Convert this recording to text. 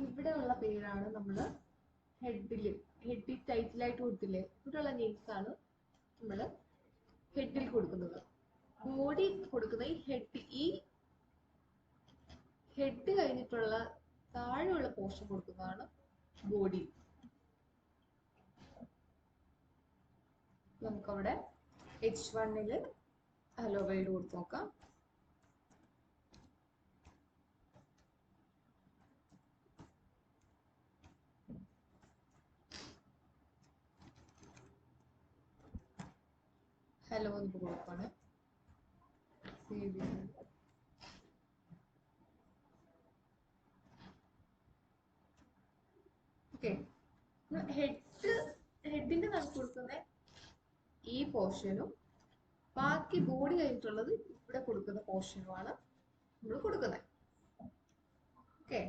ഇവിടെ ഉള്ള പേരാണ് നമ്മൾ ഹെഡിൽ ടൈറ്റിലായിട്ട് കൊടുത്തില്ലേ, ഇവിടെയുള്ള നെയിംസ് ആണ് നമ്മൾ ഹെഡിൽ കൊടുക്കുന്നത്. ബോഡി കൊടുക്കുന്ന ഈ ഹെഡ് കഴിഞ്ഞിട്ടുള്ള താഴെയുള്ള പോർഷൻ കൊടുക്കുന്നതാണ് ബോഡി. നമുക്കവിടെ H1 ഹലോ വേൾഡ് കൊടുത്ത് നോക്കാം. ഹലോ എന്ന് കൊടുക്കാണ്. ഓക്കെ, ഹെഡിന്റെ നമുക്ക് കൊടുക്കുന്ന ഈ പോർഷനും ബാക്കി ബോഡി കഴിഞ്ഞിട്ടുള്ളത് ഇവിടെ കൊടുക്കുന്ന പോർഷനുമാണ് നമ്മൾ കൊടുക്കുന്നത്. ഓക്കെ,